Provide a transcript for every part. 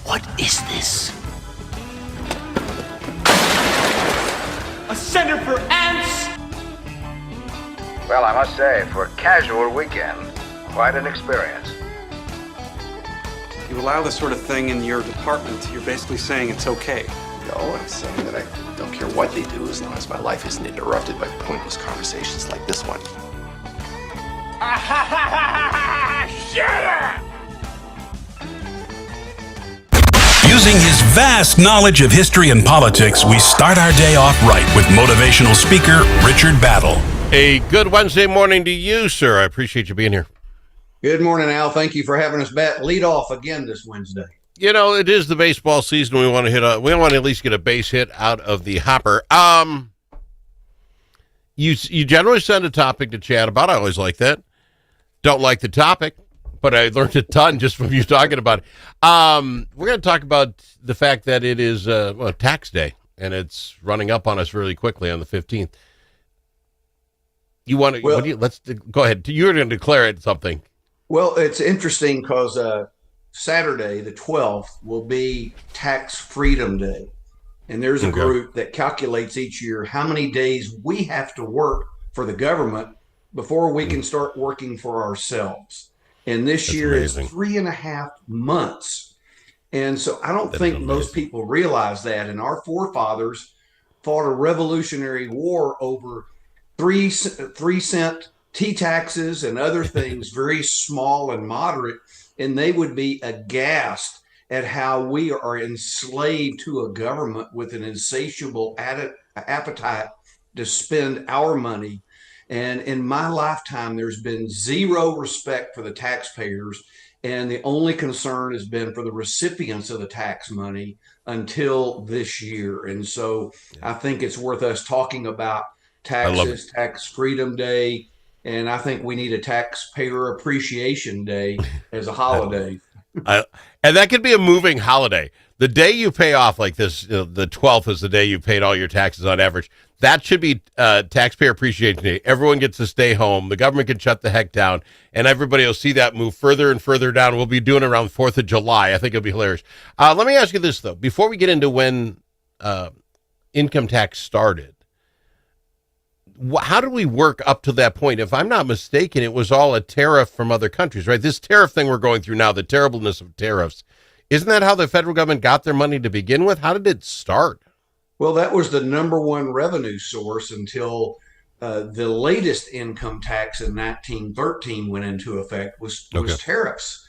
What is this? A center for ants? Well, I must say, for a casual weekend, quite an experience. You allow this sort of thing in your department, you're basically saying it's okay. No, I'm saying that I don't care what they do as long as my life isn't interrupted by pointless conversations like this one. Shut up! Using his vast knowledge of history and politics, we start our day off right with motivational speaker Richard Battle. A good Wednesday morning to you, sir. I appreciate you being here. Good morning, Al. Thank you for having us back. Lead off again this Wednesday. You know, it is the baseball season. We want to at least get a base hit out of the hopper. You generally send a topic to chat about. I always like that. Don't like the topic, but I learned a ton just from you talking about it. We're going to talk about the fact that it is tax day, and it's running up on us really quickly on the 15th. You want to? Well, let's go ahead. You're going to declare it something. Well, it's interesting because Saturday, the 12th, will be Tax Freedom Day. And there's a group that calculates each year how many days we have to work for the government before we can start working for ourselves. And this year is 3.5 months. And so I don't think most people realize that. And our forefathers fought a revolutionary war over 3-cent tea taxes and other things, very small and moderate. And they would be aghast at how we are enslaved to a government with an insatiable appetite to spend our money. And in my lifetime, there's been zero respect for the taxpayers. And the only concern has been for the recipients of the tax money until this year. And so I think it's worth us talking about taxes, Tax Freedom Day. And I think we need a Taxpayer Appreciation Day as a holiday. And that could be a moving holiday. The day you pay off like this, the 12th is the day you paid all your taxes on average. That should be Taxpayer Appreciation Day. Everyone gets to stay home. The government can shut the heck down, and everybody will see that move further and further down. We'll be doing it around 4th of July. I think it'll be hilarious. Let me ask you this, though. Before we get into when income tax started, how do we work up to that point? If I'm not mistaken, it was all a tariff from other countries, right? This tariff thing we're going through now, the terribleness of tariffs, isn't that how the federal government got their money to begin with? How did it start? Well, that was the number one revenue source until the latest income tax in 1913 went into effect, was tariffs.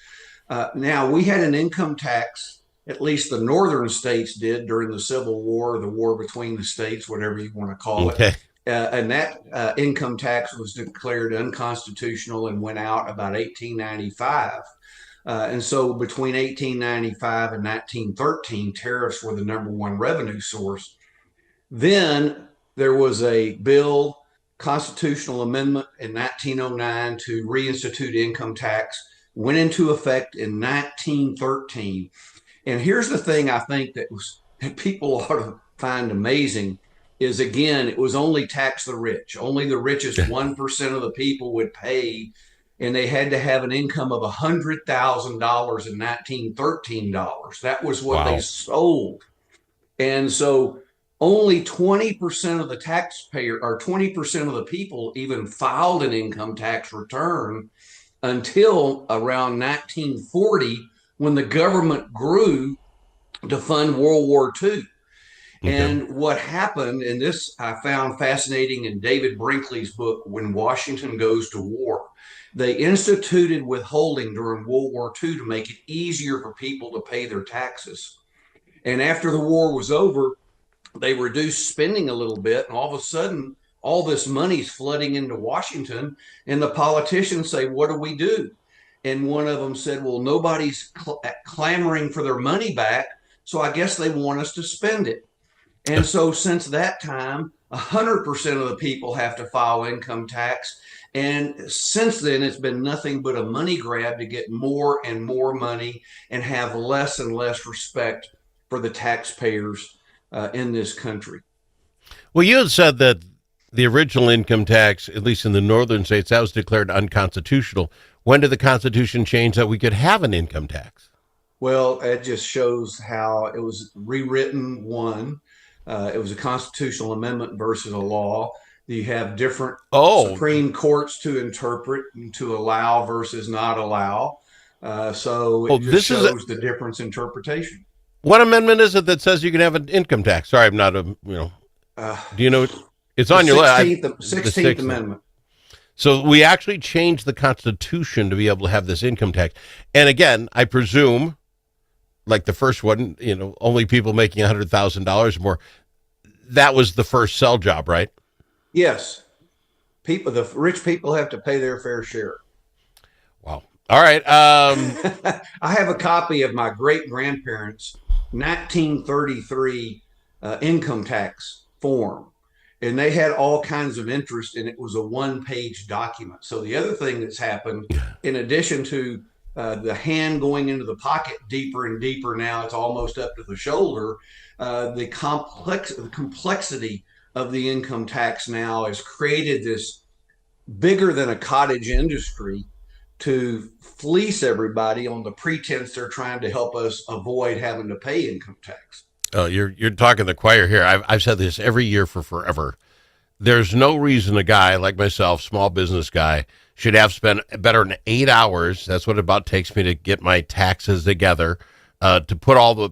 Now, we had an income tax, at least the northern states did during the Civil War, the war between the states, whatever you want to call it. And that income tax was declared unconstitutional and went out about 1895. And so between 1895 and 1913, tariffs were the number one revenue source. Then there was a bill, constitutional amendment in 1909 to reinstitute income tax, went into effect in 1913. And here's the thing I think that people ought to find amazing is, again, it was only tax the rich. Only the richest 1% of the people would pay, and they had to have an income of $100,000 in 1913 dollars. That was what they sold. And so only 20% of the taxpayer, or 20% of the people, even filed an income tax return until around 1940, when the government grew to fund World War II. And what happened, and this I found fascinating in David Brinkley's book, When Washington Goes to War, they instituted withholding during World War II to make it easier for people to pay their taxes. And after the war was over, they reduced spending a little bit, and all of a sudden, all this money's flooding into Washington, and the politicians say, what do we do? And one of them said, well, nobody's clamoring for their money back, so I guess they want us to spend it. And so since that time, 100% of the people have to file income tax. And since then, it's been nothing but a money grab to get more and more money and have less and less respect for the taxpayers in this country. Well, you had said that The original income tax, at least in the northern states, that was declared unconstitutional. When did the Constitution change that we could have an income tax? Well, it just shows how it was rewritten. It was a constitutional amendment versus a law. You have different Supreme Courts to interpret and to allow versus not allow. So it just shows the difference in interpretation. What amendment is it that says you can have an income tax? Sorry, I'm not do you know? It's on your list. 16th Amendment. So we actually changed the Constitution to be able to have this income tax. And again, I presume, like the first one, only people making $100,000 or more, that was the first sell job, right? Yes. The rich people have to pay their fair share. Wow. All right. I have a copy of my great-grandparents' 1933 income tax form. And they had all kinds of interest, and it was a one-page document. So the other thing that's happened, in addition to the hand going into the pocket deeper and deeper now, it's almost up to the shoulder, the complexity of the income tax now has created this bigger than a cottage industry to fleece everybody on the pretense they're trying to help us avoid having to pay income tax. Oh, you're talking the choir here. I've said this every year for forever. There's no reason a guy like myself, small business guy, should have spent better than 8 hours. That's what it about takes me to get my taxes together, to put all the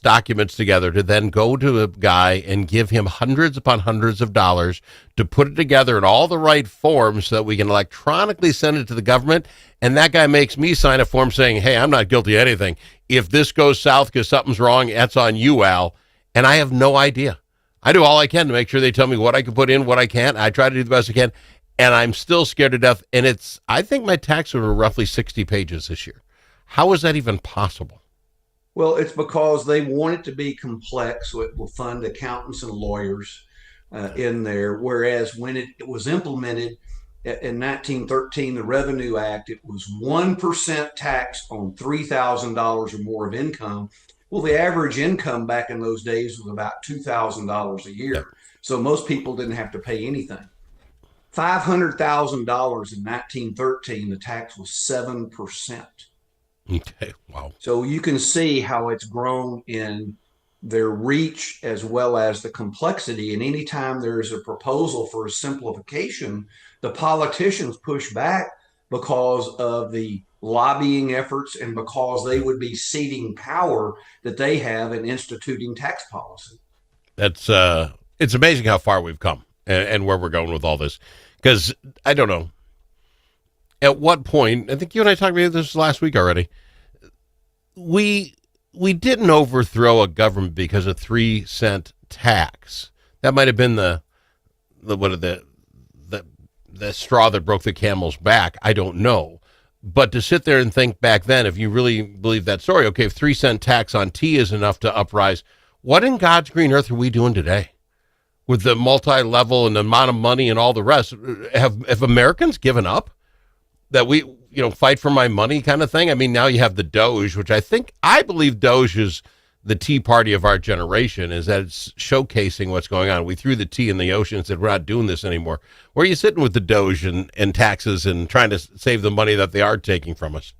documents together, to then go to a guy and give him hundreds upon hundreds of dollars to put it together in all the right forms so that we can electronically send it to the government. And that guy makes me sign a form saying, hey, I'm not guilty of anything. If this goes south because something's wrong, that's on you, Al. And I have no idea. I do all I can to make sure they tell me what I can put in, what I can't. I try to do the best I can. And I'm still scared to death. And I think my tax were roughly 60 pages this year. How is that even possible? Well, it's because they want it to be complex, so it will fund accountants and lawyers in there. Whereas when it was implemented in 1913, the Revenue Act, it was 1% tax on $3,000 or more of income. Well, the average income back in those days was about $2,000 a year. Yep. So most people didn't have to pay anything. $500,000 in 1913, the tax was 7%. Okay, wow. So you can see how it's grown in their reach as well as the complexity. And anytime there's a proposal for a simplification, the politicians push back because of the lobbying efforts and because they would be ceding power that they have in instituting tax policy. That's it's amazing how far we've come and where we're going with all this. Because I don't know. At what point, I think you and I talked about this last week already, we didn't overthrow a government because of 3-cent tax. That might have been the straw that broke the camel's back. I don't know. But to sit there and think back then, if you really believe that story, okay, if 3-cent tax on tea is enough to uprise, what in God's green earth are we doing today? With the multi-level and the amount of money and all the rest, have Americans given up? That we, fight for my money kind of thing? I mean, now you have the Doge, which I believe Doge is the Tea Party of our generation, is that it's showcasing what's going on. We threw the tea in the ocean and said, we're not doing this anymore. Where are you sitting with the Doge and taxes and trying to save the money that they are taking from us?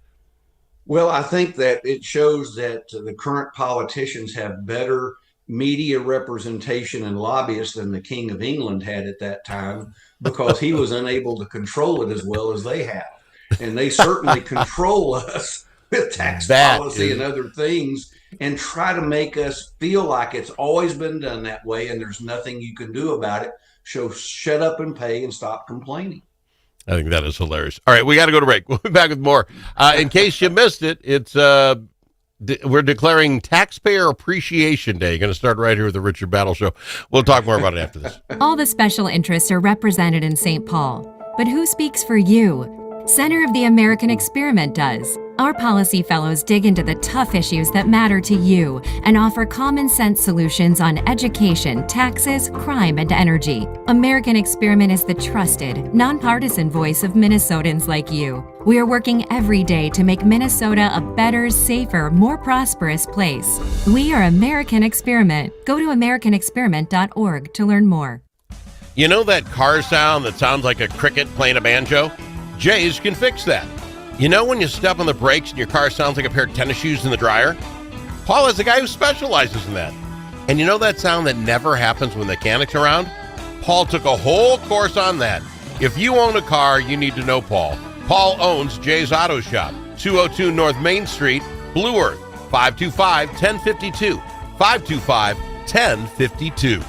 Well, I think that it shows that the current politicians have better media representation and lobbyists than the King of England had at that time, because he was unable to control it as well as they have. And they certainly control us with tax policy and other things and try to make us feel like it's always been done that way and there's nothing you can do about it. So shut up and pay and stop complaining. I think that is hilarious. All right, we got to go to break. We'll be back with more. In case you missed it, we're declaring Taxpayer Appreciation Day. Going to start right here with the Richard Battle Show. We'll talk more about it after this. All the special interests are represented in St. Paul. But who speaks for you? Center of the American Experiment does. Our policy fellows dig into the tough issues that matter to you and offer common sense solutions on education, taxes, crime, and energy. American Experiment is the trusted, nonpartisan voice of Minnesotans like you. We are working every day to make Minnesota a better, safer, more prosperous place. We are American Experiment. Go to americanexperiment.org to learn more. You know that car sound that sounds like a cricket playing a banjo? Jay's can fix that. You know when you step on the brakes and your car sounds like a pair of tennis shoes in the dryer? Paul is a guy who specializes in that. And you know that sound that never happens when the mechanic's around? Paul took a whole course on that. If you own a car, you need to know Paul. Paul owns Jay's Auto Shop, 202 North Main Street, Blue Earth, 525-1052, 525-1052.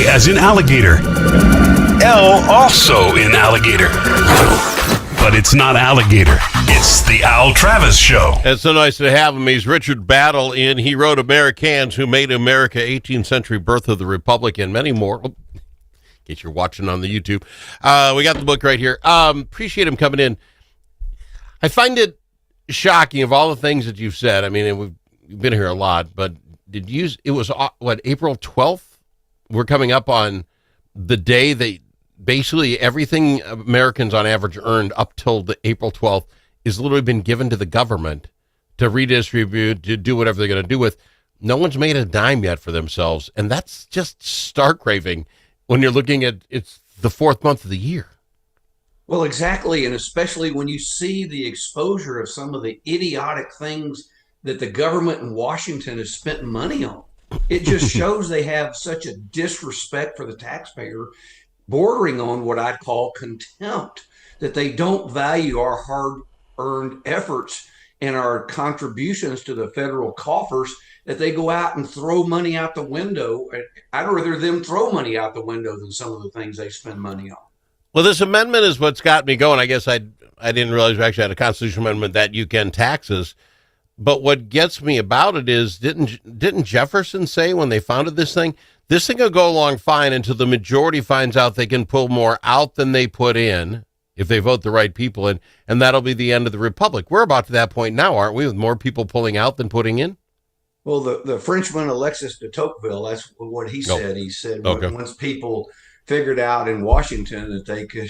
As in alligator. L also in alligator. But it's not alligator. It's the Al Travis Show. It's so nice to have him. He's Richard Battle in. He wrote AmeriCANS, Who Made America, 18th Century Birth of the Republic, and many more. Oh, in case you're watching on the YouTube. We got the book right here. Appreciate him coming in. I find it shocking of all the things that you've said. I mean, we've been here a lot, but it was, April 12th? We're coming up on the day that basically everything Americans on average earned up till the April 12th is literally been given to the government to redistribute, to do whatever they're going to do with. No one's made a dime yet for themselves. And that's just stark raving when you're looking at it's the fourth month of the year. Well, exactly. And especially when you see the exposure of some of the idiotic things that the government in Washington has spent money on. It just shows they have such a disrespect for the taxpayer, bordering on what I'd call contempt, that they don't value our hard-earned efforts and our contributions to the federal coffers, that they go out and throw money out the window. I'd rather them throw money out the window than some of the things they spend money on. Well, this amendment is what's got me going. I guess I didn't realize we actually had a constitutional amendment that you can taxes. But what gets me about it is, didn't Jefferson say when they founded this thing will go along fine until the majority finds out they can pull more out than they put in if they vote the right people in, and that'll be the end of the republic. We're about to that point now, aren't we, with more people pulling out than putting in? Well, the Frenchman Alexis de Tocqueville, that's what he said. He said once people figured out in Washington that they could,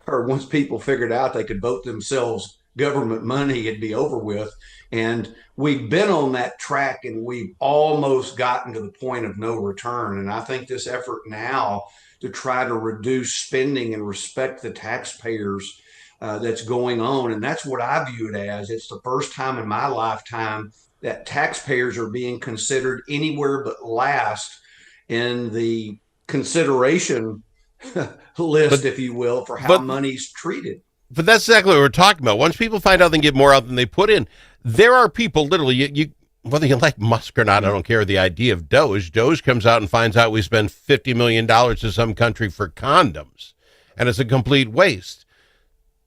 or once people figured out they could vote themselves government money, it'd be over with. And we've been on that track, and we've almost gotten to the point of no return. And I think this effort now to try to reduce spending and respect the taxpayers that's going on, and that's what I view it as. It's the first time in my lifetime that taxpayers are being considered anywhere but last in the consideration list, if you will, for how money's treated. But that's exactly what we're talking about. Once people find out they can get more out than they put in, there are people literally, whether you like Musk or not, I don't care. The idea of Doge comes out and finds out we spend $50 million to some country for condoms, and it's a complete waste.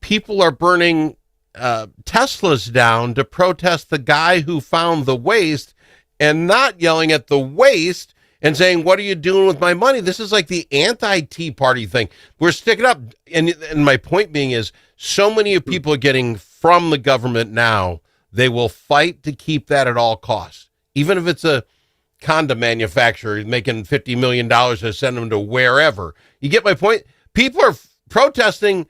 People are burning Teslas down to protest the guy who found the waste and not yelling at the waste and saying, what are you doing with my money? This is like the anti-Tea Party thing. We're sticking up. And my point being is so many people are getting from the government now, they will fight to keep that at all costs. Even if it's a condom manufacturer making $50 million to send them to wherever. You get my point? People are protesting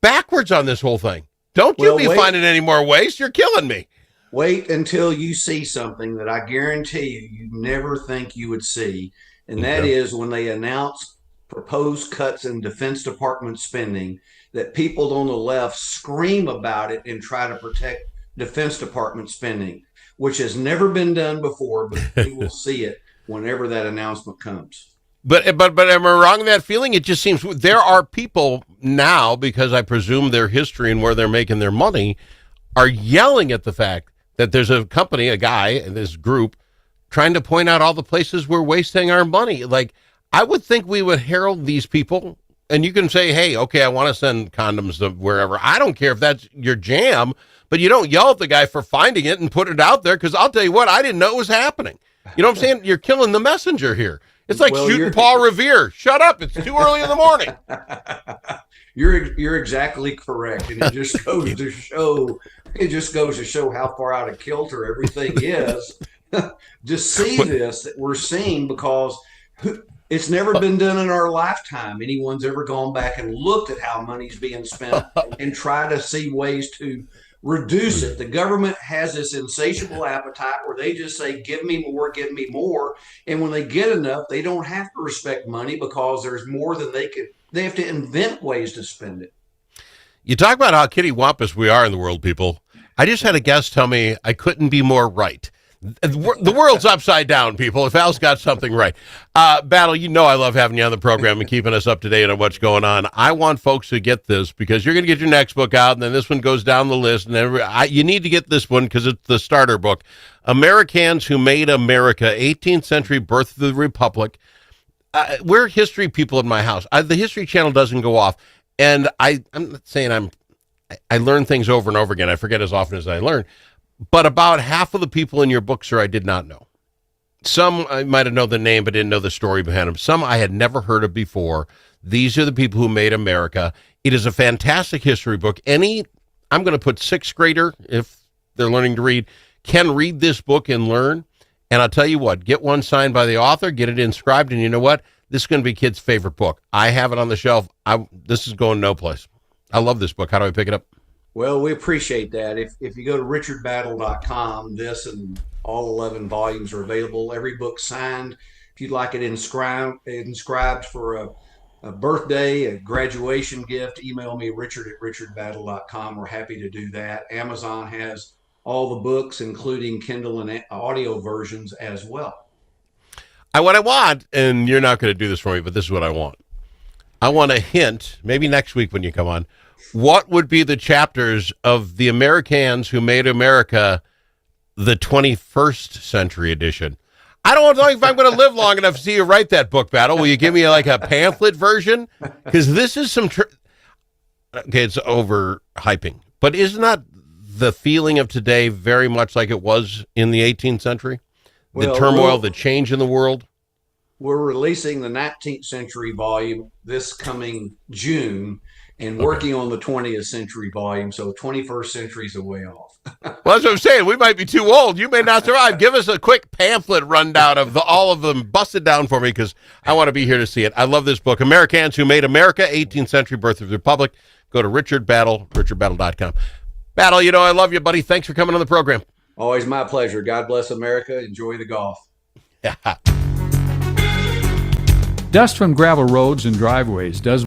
backwards on this whole thing. Don't you be finding any more waste. You're killing me. Wait until you see something that I guarantee you never think you would see. And that is when they announce proposed cuts in Defense Department spending, that people on the left scream about it and try to protect Defense Department spending, which has never been done before, but we will see it whenever that announcement comes. But am I wrong in that feeling? It just seems there are people now, because I presume their history and where they're making their money, are yelling at the fact that there's a company, a guy in this group, trying to point out all the places we're wasting our money. Like, I would think we would herald these people, and you can say, hey, okay, I want to send condoms to wherever. I don't care if that's your jam, but you don't yell at the guy for finding it and put it out there, because I'll tell you what, I didn't know it was happening. You know what I'm saying? You're killing the messenger here. It's like shooting Paul Revere. Shut up. It's too early in the morning. You're exactly correct. And it just goes to show how far out of kilter everything is. To see this that we're seeing, because it's never been done in our lifetime. Anyone's ever gone back and looked at how money's being spent and try to see ways to reduce it. The government has this insatiable appetite where they just say, give me more, give me more. And when they get enough, they don't have to respect money because there's more than they have to invent ways to spend it. You talk about how kittywampus we are in the world, people. I just had a guest tell me I couldn't be more right. The world's upside down, people. If Al's got something right. Battle, you know I love having you on the program and keeping us up to date on what's going on. I want folks to get this, because you're going to get your next book out, and then this one goes down the list. And then you need to get this one because it's the starter book. AmeriCANS Who Made America, 18th Century Birth of the Republic. We're history people in my house. The History Channel doesn't go off. And I'm not saying I learn things over and over again. I forget as often as I learn. But about half of the people in your book, sir, I did not know. Some I might have known the name, but didn't know the story behind them. Some I had never heard of before. These are the people who made America. It is a fantastic history book. I'm going to put sixth grader, if they're learning to read, can read this book and learn. And I'll tell you what, get one signed by the author, get it inscribed, and you know what? This is going to be kids' favorite book. I have it on the shelf. This is going no place. I love this book. How do I pick it up? Well, we appreciate that. If you go to richardbattle.com, this and all 11 volumes are available. Every book signed. If you'd like it inscribed for a birthday, a graduation gift, email me, richard@richardbattle.com. We're happy to do that. Amazon has all the books, including Kindle and audio versions as well. What I want, and you're not going to do this for me, but this is what I want. I want a hint, maybe next week when you come on, what would be the chapters of the AmeriCANS Who Made America, the 21st Century Edition? I don't know if I'm going to live long enough to see you write that book, Battle. Will you give me like a pamphlet version? Because this is some... okay, it's overhyping. But isn't that the feeling of today very much like it was in the 18th century? The turmoil, the change in the world? We're releasing the 19th century volume this coming June and working on the 20th century volume. So 21st century is a way off. Well, that's what I'm saying. We might be too old. You may not survive. Give us a quick pamphlet rundown of all of them. Bust it down for me, because I want to be here to see it. I love this book. AmeriCANS Who Made America, 18th Century Birth of the Republic. Go to richardbattle.com. Battle, you know I love you, buddy. Thanks for coming on the program. Always my pleasure. God bless America. Enjoy the golf. Dust from gravel roads and driveways does